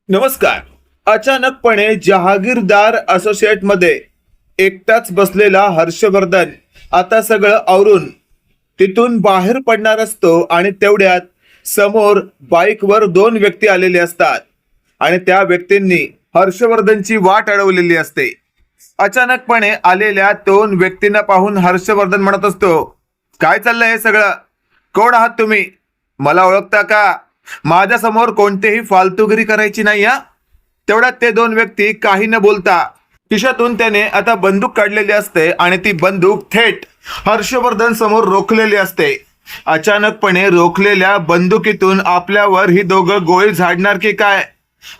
नमस्कार. अचानकपणे जहागीरदार असोसिएट मध्ये एकटाच बसलेला हर्षवर्धन आता सगळं आवरून तिथून बाहेर पडणार असतो आणि तेवढ्यात समोर बाईकवर दोन व्यक्ती आलेले असतात आणि त्या व्यक्तींनी हर्षवर्धनची वाट अडवलेली असते. अचानकपणे आलेल्या दोन व्यक्तींना पाहून हर्षवर्धन म्हणत असतो, काय चाललंय हे सगळं? कोण आहात तुम्ही? मला ओळखता का? माझ्या समोर कोणतेही फालतूगिरी करायची नाही हा. तेवढ्यात ते दोन व्यक्ती काही न बोलता खिशातून त्याने आता बंदूक काढलेली असते आणि ती बंदूक थेट हर्षवर्धन समोर रोखलेली असते. अचानकपणे रोखलेल्या बंदुकीतून आपल्यावर ही दोघं गोळी झाडणार की काय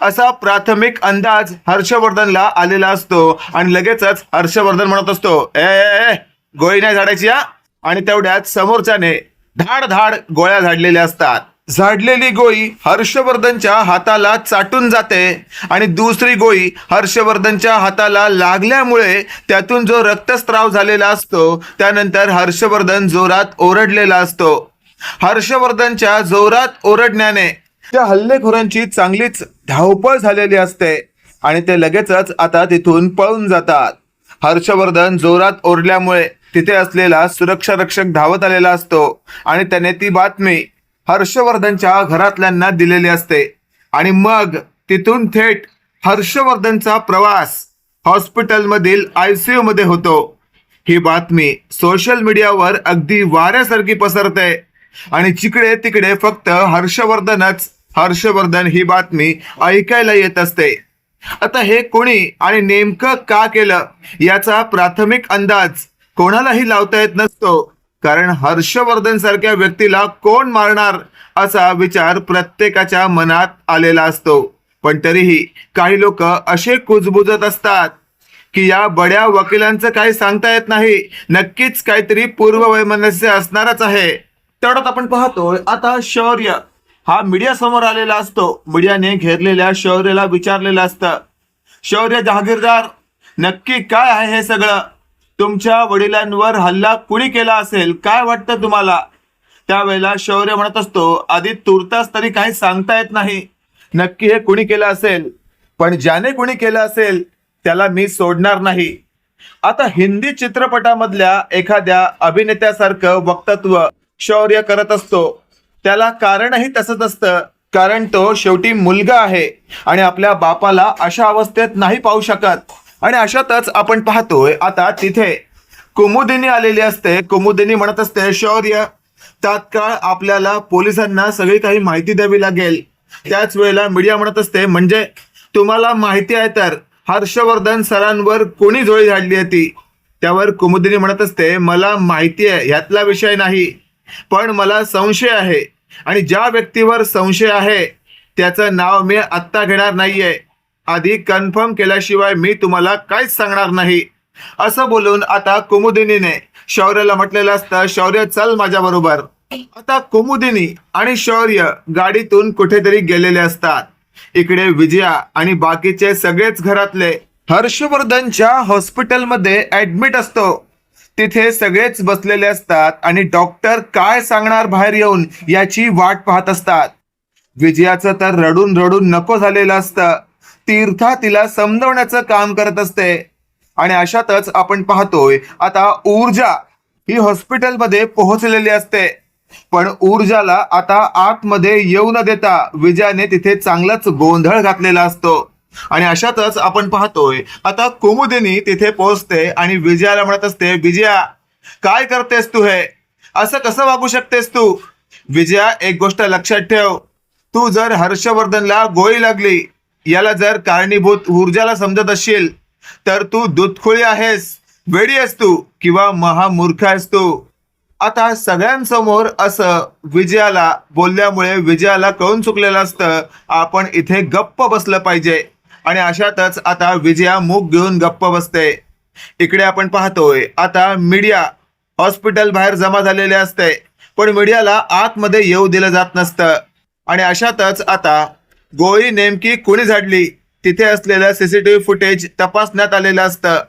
असा प्राथमिक अंदाज हर्षवर्धनला आलेला असतो आणि लगेचच हर्षवर्धन म्हणत असतो, ए, ए, ए गोळी नाही झाडायची हा. आणि तेवढ्यात समोरच्याने धाड धाड गोळ्या झाडलेल्या असतात. झाडलेली गोळी हर्षवर्धनच्या हाताला चाटून जाते आणि दुसरी गोळी हर्षवर्धनच्या हाताला लागल्यामुळे त्यातून जो रक्तस्राव झालेला असतो त्यानंतर हर्षवर्धन जोरात ओरडलेला असतो. हर्षवर्धनच्या जोरात ओरडण्याने त्या हल्लेखोरांची चांगलीच धावपळ झालेली असते आणि ते लगेचच आता तिथून पळून जातात. हर्षवर्धन जोरात ओरडल्यामुळे तिथे असलेला सुरक्षा रक्षक धावत आलेला असतो आणि त्याने ती बातमी हर्षवर्धनच्या घरातल्यांना दिलेली असते आणि मग तिथून थेट हर्षवर्धनचा प्रवास हॉस्पिटलमधील ICU मध्ये होतो. ही बातमी सोशल मीडियावर अगदी वाऱ्यासारखी पसरते आणि जिकडे तिकडे फक्त हर्षवर्धन ही बातमी ऐकायला येत असते. आता हे कोणी आणि नेमकं का केलं याचा प्राथमिक अंदाज कोणालाही लावता येत नसतो, कारण हर्षवर्धन सारख्या व्यक्तीला कोण मारणार असा विचार प्रत्येकाच्या मनात आलेला असतो. पण तरीही काही लोक असे कुजबुजत असतात की या बड्या वकिलांचं काही सांगता येत नाही, नक्कीच काहीतरी पूर्ववैमनस्य असणारच आहे. तेवढ्यात आपण पाहतोय आता शौर्य हा मीडिया समोर आलेला असतो. मीडियाने घेरलेल्या शौर्यला विचारलेलं असतं, शौर्य जहागीरदार, नक्की काय आहे हे सगळं? तुमच्या वडिलांवर हल्ला कुणी केला असेल, काय वाटतं तुम्हाला? त्यावेळेला शौर्य म्हणत असतो, आधी तुर्तास तरी काही सांगता येत नाही नक्की हे कुणी केलं असेल, पण ज्याने कुणी केलं असेल त्याला मी सोडणार नाही. आता हिंदी चित्रपटामधल्या एखाद्या अभिनेत्यासारखं वक्तव्य शौर्य करत असतो. त्याला कारणही तसंच असतं, कारण तो शेवटी मुलगा आहे आणि आपल्या बापाला अशा अवस्थेत नाही पाहू शकत. आणि अशातच आपण पाहतोय आता तिथे कुमुदिनी आलेली असते. कुमुदिनी म्हणत असते, शौर्य तात्काळ आपल्याला पोलिसांना सगळी काही माहिती द्यावी लागेल. त्याच वेळेला मीडिया म्हणत असते, म्हणजे तुम्हाला माहिती आहे तर हर्षवर्धन सरांवर कोणी जोळी झाडली होती? त्यावर कुमुदिनी म्हणत असते, मला माहिती आहे, ह्यातला विषय नाही, पण मला संशय आहे आणि ज्या व्यक्तीवर संशय आहे त्याचं नाव मी आत्ता घेणार नाहीये. आधी कन्फर्म केल्याशिवाय मी तुम्हाला काहीच सांगणार नाही असं बोलून आता कुमुदिनीने शौर्याला म्हटलेलं असतं, शौर्य चल माझ्या बरोबर. आता कुमुदिनी आणि शौर्य गाडीतून कुठेतरी गेलेले असतात. इकडे विजया आणि बाकीचे सगळेच घरातले हर्षवर्धनच्या हॉस्पिटलमध्ये ऍडमिट असतो. तिथे सगळेच बसलेले असतात आणि डॉक्टर काय सांगणार बाहेर येऊन याची वाट पाहत असतात. विजयाचं तर रडून रडून नको झालेलं असतं. तीर्था तिला समजवण्याचं काम करत असते आणि अशातच आपण पाहतोय आता ऊर्जा ही हॉस्पिटलमध्ये पोहोचलेली असते. पण ऊर्जाला आता आतमध्ये येऊ न देता विजयाने तिथे चांगलाच गोंधळ घातलेला असतो. आणि अशातच आपण पाहतोय आता कुमुदिनी तिथे पोहोचते आणि विजयाला म्हणत असते, विजया काय करतेस तू? हे असं कसं वागू शकतेस तू? विजया एक गोष्ट लक्षात ठेव, तू जर हर्षवर्धनला गोळी लागली याला जर कारणीभूत ऊर्जाला समजत असशील तर तू दुधखोळी आहेस, वेडी आहेस तू किंवा महामूर्ख आहेस तू. आता सगळ्यांसमोर असं विजयाला बोलल्यामुळे विजयाला कळून चुकलेलं असतं, आपण इथे गप्प बसलं पाहिजे. आणि अशातच आता विजया मूग घेऊन गप्प बसते. इकडे आपण पाहतोय आता मीडिया हॉस्पिटल बाहेर जमा झालेले असते, पण मीडियाला आतमध्ये येऊ दिलं जात नसतं. आणि अशातच आता गोळी नेमकी कोणी झाडली तिथे असलेलं CCTV फुटेज तपासण्यात आलेलं असतं.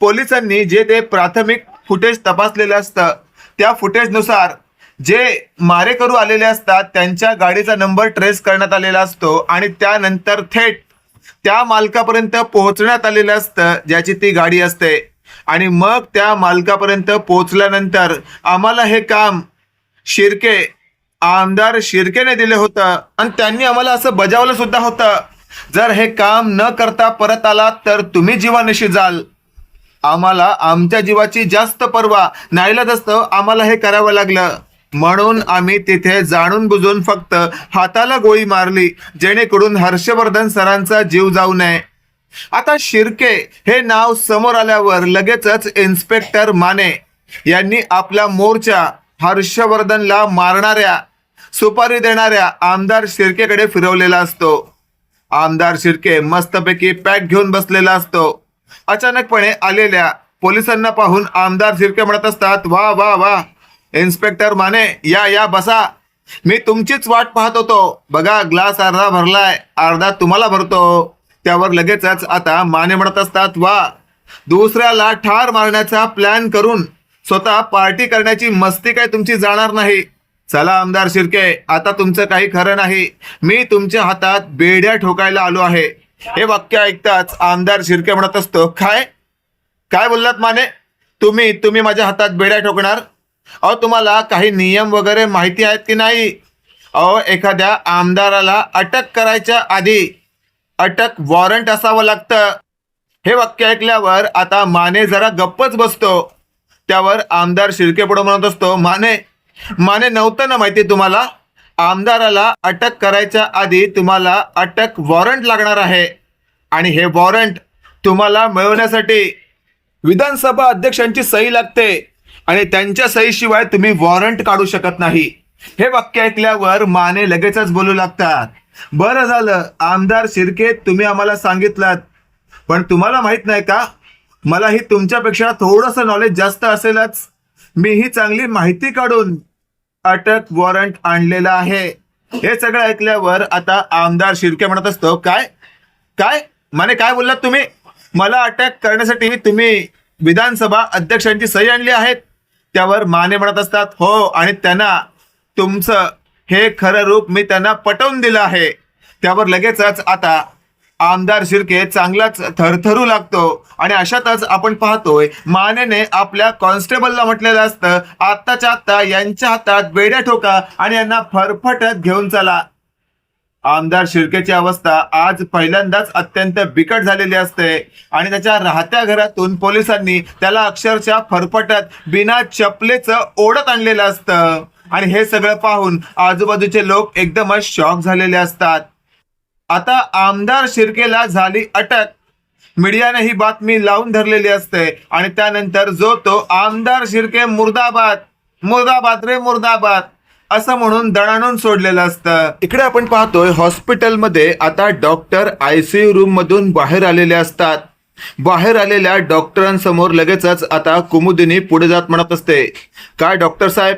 पोलिसांनी जे ते प्राथमिक फुटेज तपासलेलं असतं त्या फुटेजनुसार जे मारेकरू आलेले असतात त्यांच्या गाडीचा नंबर ट्रेस करण्यात आलेला असतो आणि त्यानंतर थेट त्या मालकापर्यंत पोहोचण्यात आलेलं असतं ज्याची ती गाडी असते, आणि मग त्या मालकापर्यंत पोहोचल्यानंतर आम्हाला हे काम शिर्के, आमदार शिर्केने दिले होतं आणि त्यांनी आम्हाला असं बजावलं सुद्धा होतं, जर हे काम न करता परत आलात तर तुम्ही जीवानिशी जाल. आम्हाला आमच्या जीवाची जास्त पर्वा, नाईलाजास्तव आम्हाला हे करावं लागलं, म्हणून आम्ही तिथे जाणून बुजून फक्त हाताला गोळी मारली जेणेकरून हर्षवर्धन सरांचा जीव जाऊ नये. आता शिर्के हे नाव समोर आल्यावर लगेचच इन्स्पेक्टर माने यांनी आपला मोर्चा हर्षवर्धनला मारणाऱ्या, सुपारी देणाऱ्या आमदार शिर्केकडे फिरवलेला असतो. आमदार शिर्के मस्तपैकी पॅक घेऊन बसलेला असतो. अचानकपणे आलेल्या पोलिसांना पाहून आमदार शिर्के म्हणत असतात, वा वा वा इन्स्पेक्टर माने, या या बसा, मी तुमचीच वाट पाहत होतो. बघा ग्लास अर्धा भरलाय, अर्धा तुम्हाला भरतो. त्यावर लगेचच आता माने म्हणत असतात, वा, दुसऱ्याला ठार मारण्याचा प्लॅन करून स्वतः पार्टी करण्याची मस्ती काय तुमची जाणार नाही. चला आमदार शिर्के, आता तुमचं काही खरं नाही, मी तुमच्या हातात बेड्या ठोकायला आलो आहे. हे वाक्य ऐकताच आमदार शिर्के म्हणत असतो, काय काय बोललात माने, तुम्ही माझ्या हातात बेड्या ठोकणार? अहो तुम्हाला काही नियम वगैरे माहिती आहेत की नाही? अहो एखाद्या आमदाराला अटक करायच्या आधी अटक वॉरंट असावं लागतं. हे वाक्य ऐकल्यावर आता माने जरा गप्पच बसतो. त्यावर आमदार शिर्के पुढे म्हणत असतो, माने नव्हतं ना माहिती तुम्हाला? आमदाराला अटक करायच्या आधी तुम्हाला अटक वॉरंट लागणार आहे, आणि हे वॉरंट तुम्हाला मिळवण्यासाठी विधानसभा अध्यक्षांची सही लागते, आणि त्यांच्या सहीशिवाय तुम्ही वॉरंट काढू शकत नाही. हे वाक्य ऐकल्यावर माने लगेचच बोलू लागतात, बरं झालं आमदार शिर्के तुम्ही आम्हाला सांगितलं, पण तुम्हाला माहित नाही का, मलाही तुमच्यापेक्षा थोडंसं नॉलेज जास्त असेलच. मीही चांगली माहिती काढून अटक वॉरंट आणलेला आहे. हे सगळं ऐकल्यावर आता आमदार शिर्के म्हणत असतो, काय काय माने काय बोललात तुम्ही? मला अटक करण्यासाठी तुम्ही विधानसभा अध्यक्षांची सही आणली आहेत? त्यावर माने म्हणत असतात, हो, आणि त्यांना तुमचं हे खरं रूप मी त्यांना पटवून दिलं आहे. त्यावर लगेचच आता आमदार शिर्के चांगलाच थरथरू लागतो, आणि अशातच आपण पाहतोय मानेने आपल्या कॉन्स्टेबलला म्हटलेलं असतं, आत्ताच्या आत्ता यांच्या हातात बेड्या ठोका आणि यांना फरफटत घेऊन चला. आमदार शिर्केची अवस्था आज पहिल्यांदाच अत्यंत बिकट झालेली असते, आणि त्याच्या राहत्या घरातून पोलिसांनी त्याला अक्षरशः फरफटत बिना चपलेचं ओढत आणलेलं असतं, आणि हे सगळं पाहून आजूबाजूचे लोक एकदमच शॉक झालेले असतात. आता आमदार शिर्केला झाली अटक, मीडियाने ही बातमी लावून धरलेली असते, आणि त्यानंतर जो तो आमदार शिर्के मुर्दाबाद, मुर्दाबाद रे मुर्दाबाद असं म्हणून दणाणून सोडलेलं असतं. इकडे आपण पाहतोय हॉस्पिटलमध्ये आता डॉक्टर ICU रूम मधून बाहेर आलेले असतात. बाहेर आलेल्या डॉक्टरांसमोर लगेचच आता कुमुदिनी पुढे जात म्हणत असते, काय डॉक्टर साहेब,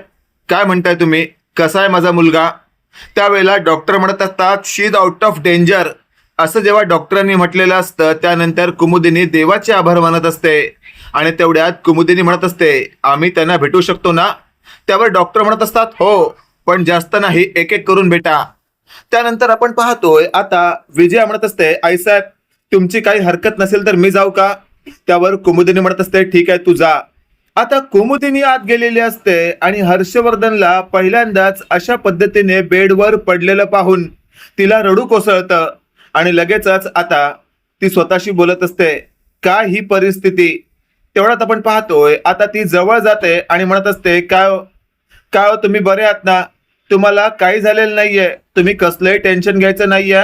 काय म्हणताय तुम्ही, कसा आहे माझा मुलगा? त्यावेळेला डॉक्टर म्हणत असतात, शी इज आउट ऑफ डेंजर. असं जेव्हा डॉक्टरांनी म्हटलेलं असतं त्यानंतर कुमुदिनी देवाचे आभार मानत असते, आणि तेवढ्यात कुमुदिनी म्हणत असते, आम्ही त्यांना भेटू शकतो ना? त्यावर डॉक्टर म्हणत असतात, हो, पण जास्त नाही, एक एक करून भेटा. त्यानंतर आपण पाहतोय आता विजया म्हणत असते, आईसाहेब तुमची काही हरकत नसेल तर मी जाऊ का? त्यावर कुमुदिनी म्हणत असते, ठीक आहे तू जा. आता कुमुदिनी आत गेलेली असते, आणि हर्षवर्धनला पहिल्यांदाच अशा पद्धतीने बेडवर पडलेलं पाहून तिला रडू कोसळतं, आणि लगेचच आता ती स्वतःशी बोलत असते, काय ही परिस्थिती? तेवढ्यात आपण पाहतोय आता ती जवळ जाते आणि म्हणत असते, काय हो तुम्ही बरे आहात ना? तुम्हाला काही झालेलं नाहीये, तुम्ही कसलंही टेन्शन घ्यायचं नाहीये,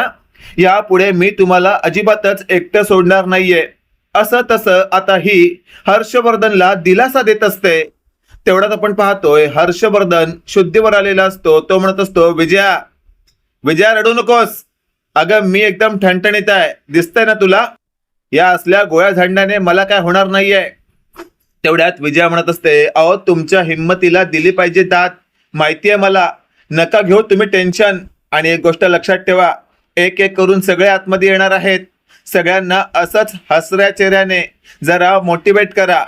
यापुढे मी तुम्हाला अजिबातच एकटं सोडणार नाहीये. असं तसं आता ही हर्षवर्धनला दिलासा देत असते. तेवढ्यात आपण पाहतोय हर्षवर्धन शुद्धीवर आलेला असतो. तो म्हणत असतो, विजया रडू नकोस, अगं मी एकदम ठणठणीत आहे, दिसतंय ना तुला? या असल्या गोळ्या झाडण्याने मला काय होणार नाहीये. तेवढ्यात विजया म्हणत असते, अहो तुमच्या हिंमतीला दिली पाहिजे दाद, माहितीये मला, नका घेऊ तुम्ही टेन्शन, आणि एक गोष्ट लक्षात ठेवा, एक एक करून सगळे आतमध्ये येणार आहेत, सगळ्यांना असंच हसऱ्या चेहऱ्याने जरा मोटिवेट करा.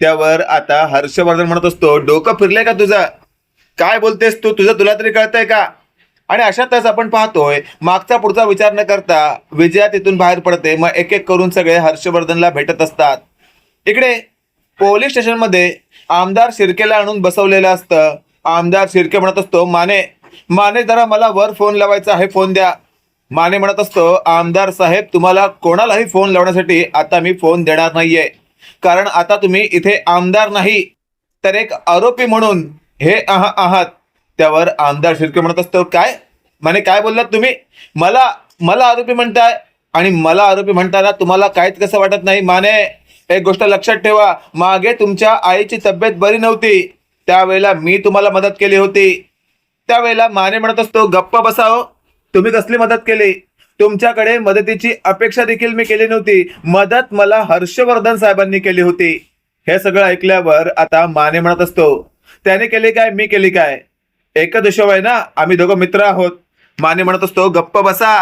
त्यावर आता हर्षवर्धन म्हणत असतो, डोकं फिरलंय का तुझं? काय बोलतेस तू? तुला तरी कळतंय का? आणि अशातच आपण पाहतोय मागचा पुढचा विचार न करता विजया तिथून बाहेर पडते. मग एक एक करून सगळे हर्षवर्धनला भेटत असतात. इकडे पोलीस स्टेशनमध्ये आमदार शिर्केला आणून बसवलेलं असतं. आमदार शिर्के म्हणत असतो, माने माने जरा मला वर फोन लावायचा आहे, फोन द्या. माने म्हणत असतो, आमदार साहेब तुम्हाला कोणालाही फोन लावण्यासाठी आता मी फोन देणार नाहीये, कारण आता तुम्ही इथे आमदार नाही तर एक आरोपी म्हणून हे आहात. त्यावर आमदार शिर्के म्हणत असतो, काय माने काय बोललात तुम्ही? मला मला आरोपी म्हणताय आणि मला आरोपी म्हणताना तुम्हाला काहीच कसं वाटत नाही? माने एक गोष्ट लक्षात ठेवा, मागे तुमच्या आईची तब्येत बरी नव्हती त्यावेळेला मी तुम्हाला मदत केली होती. त्यावेळेला माने म्हणत असतो, गप्प बसाव, तुम्ही कसली मदत केली? तुमच्याकडे मदतीची अपेक्षा देखील मी केली नव्हती. मदत मला हर्षवर्धन साहेबांनी केली होती. हे सगळं ऐकल्यावर आता माने म्हणत असतो, त्याने केली काय, मी केली काय? एकच हिशोब आहे ना, आम्ही दोघं मित्र आहोत. माने म्हणत असतो, गप्प बसा.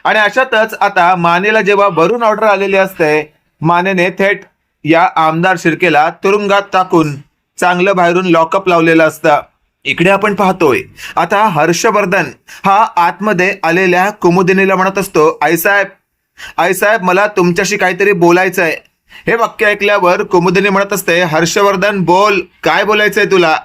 आणि अशातच आता मानेला जेव्हा भरून ऑर्डर आलेली असते, मानेने थेट या आमदार शिर्केला तुरुंगात टाकून चांगलं बाहेरून लॉकअप लावलेलं असतं. इकडे आपण पाहतोय आता हर्षवर्धन हा आतमध्ये आलेल्या कुमुदिनीला म्हणत असतो, आईसाहेब मला तुमच्याशी काहीतरी बोलायचंय. हे वाक्य ऐकल्यावर कुमुदिनी म्हणत असते, हर्षवर्धन बोल, काय बोलायचंय तुला?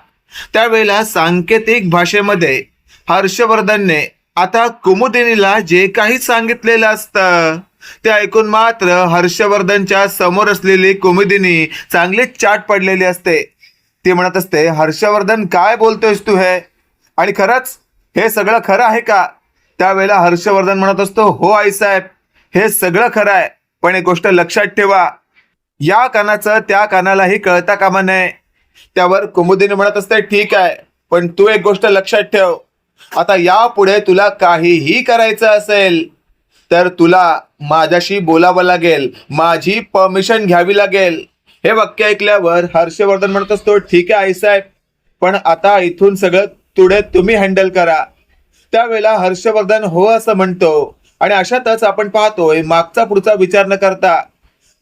त्यावेळेला सांकेतिक भाषेमध्ये हर्षवर्धनने आता कुमुदिनीला जे काही सांगितलेलं असतं ते ऐकून मात्र हर्षवर्धनच्या समोर असलेली कुमुदिनी चांगलीच चाट पडलेली असते. ती म्हणत असते, हर्षवर्धन काय बोलतोयस तू हे? आणि खरंच हे सगळं खरं आहे का? त्यावेळेला हर्षवर्धन म्हणत असतो, हो आईसाहेब, हे सगळं खरं आहे, पण एक गोष्ट लक्षात ठेवा, या कानाचं त्या कानालाही कळता कामा नये. त्यावर कुमुदिनी म्हणत असते, ठीक आहे, पण तू एक गोष्ट लक्षात ठेव, आता यापुढे तुला काहीही करायचं असेल तर तुला माझ्याशी बोलावं लागेल, माझी परमिशन घ्यावी लागेल. हे वाक्य ऐकल्यावर हर्षवर्धन म्हणत असतो, ठीक आहे आईसाहेब, पण आता इथून सगळं पुढे तुम्ही हँडल करा. त्यावेळेला हर्षवर्धन हो असं म्हणतो. आणि अशातच आपण पाहतोय मागचा पुढचा विचार न करता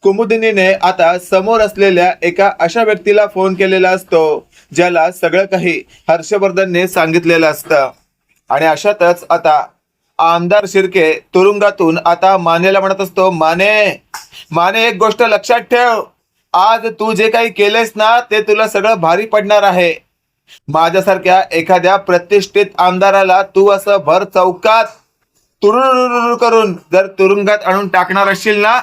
कुमुदिनीने आता समोर असलेल्या एका अशा व्यक्तीला फोन केलेला असतो ज्याला सगळं काही हर्षवर्धनने सांगितलेलं असतं. आणि अशातच आता आमदार शिर्के तुरुंगातून आता मानेला म्हणत असतो, माने एक गोष्ट लक्षात ठेव, आज तू जे काही केलेस ना ते तुला सगळं भारी पडणार आहे. माझ्यासारख्या एखाद्या प्रतिष्ठित आमदाराला तू असं भर चौकात तुरुर करून जर तुरुंगात आणून टाकणार असशील ना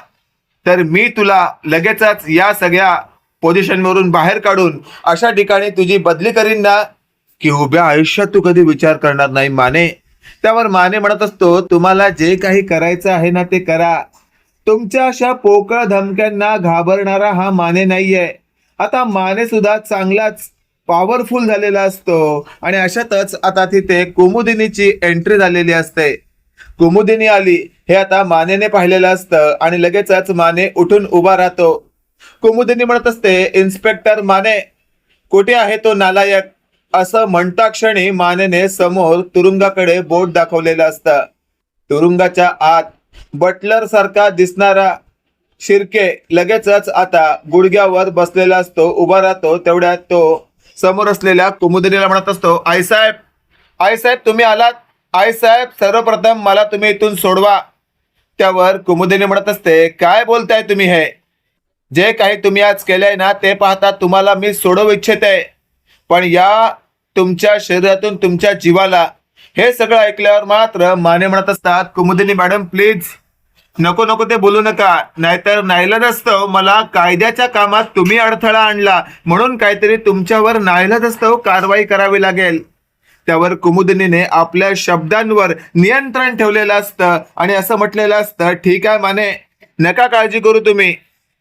तर मी तुला लगेचच या सगळ्या पोझिशनवरून बाहेर काढून अशा ठिकाणी तुझी बदली करीन ना की उभ्या आयुष्यात तू कधी विचार करणार नाही माने. त्यावर माने म्हणत असतो, तुम्हाला जे काही करायचं आहे ना ते करा. तुमच्या अशा पोकळ धमक्यांना घाबरणारा हा माने नाहीये. आता माने सुद्धा चांगलाच पॉवरफुल झालेला असतो. आणि अशातच आता तिथे कुमुदिनीची एंट्री झालेली असते. कुमुदिनी आली हे आता मानेने पाहिलेलं असतं आणि लगेचच माने उठून उभा राहतो. कुमुदिनी म्हणत असते, इन्स्पेक्टर माने, कुठे आहे तो नालायक? असं म्हणता क्षणी मानेने समोर तुरुंगाकडे बोट दाखवलेलं असतं. तुरुंगाच्या आत बटलर सारखा दिसणारा शिर्के लगेचच आता गुडघ्यावर बसलेला असतो, उभा राहतो. तेवढ्यात तो समोर असलेल्या कुमुदिनीला म्हणत असतो, आईसाहेब तुम्ही आलात. आईसाहेब सर्वप्रथम मला तुम्ही इथून सोडवा. त्यावर कुमुदिनी म्हणत असते, काय बोलताय तुम्ही? हे जे काही तुम्ही आज केलंय ना ते पाहता तुम्हाला मी सोडवू इच्छिते, पण या तुमच्या शरीरातून तुमच्या जीवाला. हे सगळं ऐकल्यावर मात्र माने म्हणत असतात, कुमुदिनी मॅडम प्लीज नको ते बोलू नका, नाहीतर नाईलाज असतं मला कायद्याच्या कामात तुम्ही अडथळा आणला म्हणून काहीतरी तुमच्यावर नाईलाज असतं कारवाई करावी लागेल. त्यावर कुमुदिनीने आपल्या शब्दांवर नियंत्रण ठेवलेलं असतं आणि असं म्हटलेलं असतं, ठीक आहे माने, नका काळजी करू तुम्ही,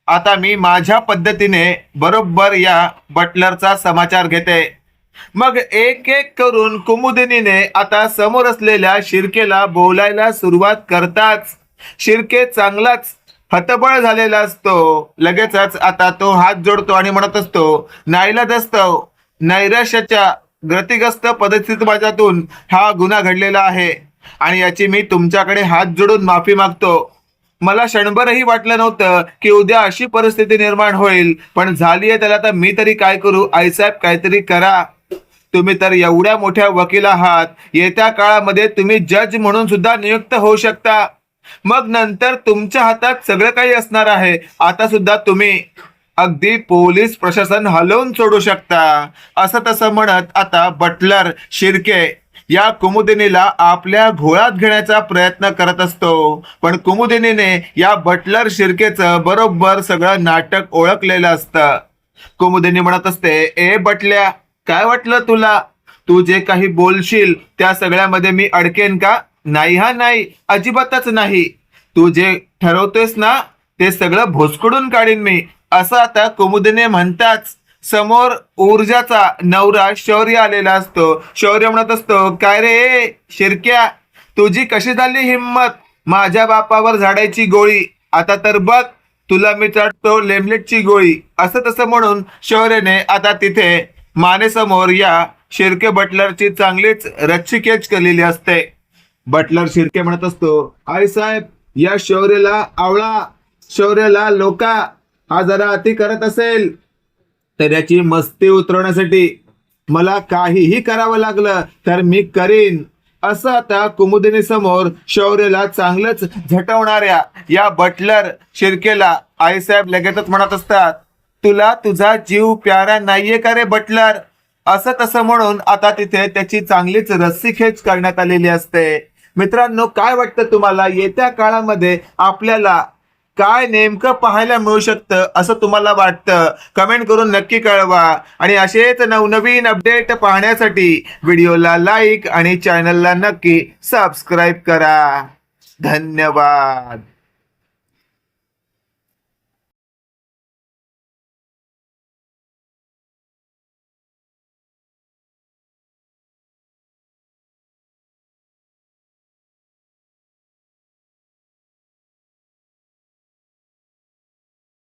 आता मी माझ्या पद्धतीने बरोबर या बटलरचा समाचार घेते. मग एक एक करून कुमुदिनीने आता समोर असलेल्या शिर्केला बोलायला सुरुवात करताच शिर्के चांगलाच हतबळ झालेला असतो. लगेचच आता तो हात जोडतो आणि म्हणत असतो, नाईलाज असतो, नैराश्याच्या ग्रतिग्रस्त परिस्थिती माझ्यातून हा गुन्हा घडलेला आहे आणि याची मी तुमच्याकडे हात जोडून माफी मागतो. मला क्षणभरही वाटलं नव्हतं की उद्या अशी परिस्थिती निर्माण होईल, पण झाली आहे त्याला तर मी तरी काय करू? आईसाहेब काहीतरी करा. तुम्ही तर एवढ्या मोठ्या वकील आहात, येत्या काळामध्ये तुम्ही जज म्हणून सुद्धा नियुक्त होऊ शकता. मग नंतर तुमच्या हातात सगळं काही असणार आहे. आता सुद्धा तुम्ही अगदी पोलीस प्रशासन हलवून सोडू शकता. असं तसं म्हणत आता बटलर शिर्के या कुमुदिनीला आपल्या घोळात घेण्याचा प्रयत्न करत असतो. पण कुमुदिनीने या बटलर शिर्केचं बरोबर सगळं नाटक ओळखलेलं असतं. कुमुदिनी म्हणत असते, ए बटल्या, काय वाटलं तुला? तू जे काही बोलशील त्या सगळ्यामध्ये मी अडकेन का? नाही हा नाही, अजिबातच नाही. तू जे ठरवतोयस ना ते सगळं भोसकडून काढीन मी. असं आता कुमुदिनी म्हणताच समोर ऊर्जाचा नवरा शौर्य आलेला असतो. शौर्य म्हणत असतो, काय रे शिरक्या, तुझी कशी झाली हिम्मत माझ्या बापावर झाडायची गोळी? आता तर बघ तुला मी चढतो लेमलेटची गोळी. असं तसं म्हणून शौर्यने आता तिथे मानेसमोर या शिर्के बटलरची चांगलीच रच्चीकेच केलेली असते. बटलर शिर्के म्हणत असतो, आई साहेब, या शौर्यला आवळा, शौर्यला लोका. हा जरा अति करत असेल तर याची मस्ती उतरवण्यासाठी मला काहीही करावं लागलं तर मी करीन. असं आता कुमुदिनी समोर शौर्यला चांगलंच झटवणाऱ्या या बटलर शिर्केला आईसाहेब लगेचच म्हणत असतात, तुला तुझा जीव प्यारा नाहीये का रे बटलर? असं तसं म्हणून आता तिथे त्याची चांगलीच रस्सीखेच करण्यात आलेली असते. मित्रांनो, काय वाटतं तुम्हाला, येत्या काळामध्ये आपल्याला काय नेमकं पाहायला मिळू शकतं असं तुम्हाला वाटतं? कमेंट करून नक्की कळवा. आणि असेच नवनवीन अपडेट पाहण्यासाठी व्हिडिओला लाईक आणि चॅनलला नक्की सबस्क्राईब करा. धन्यवाद.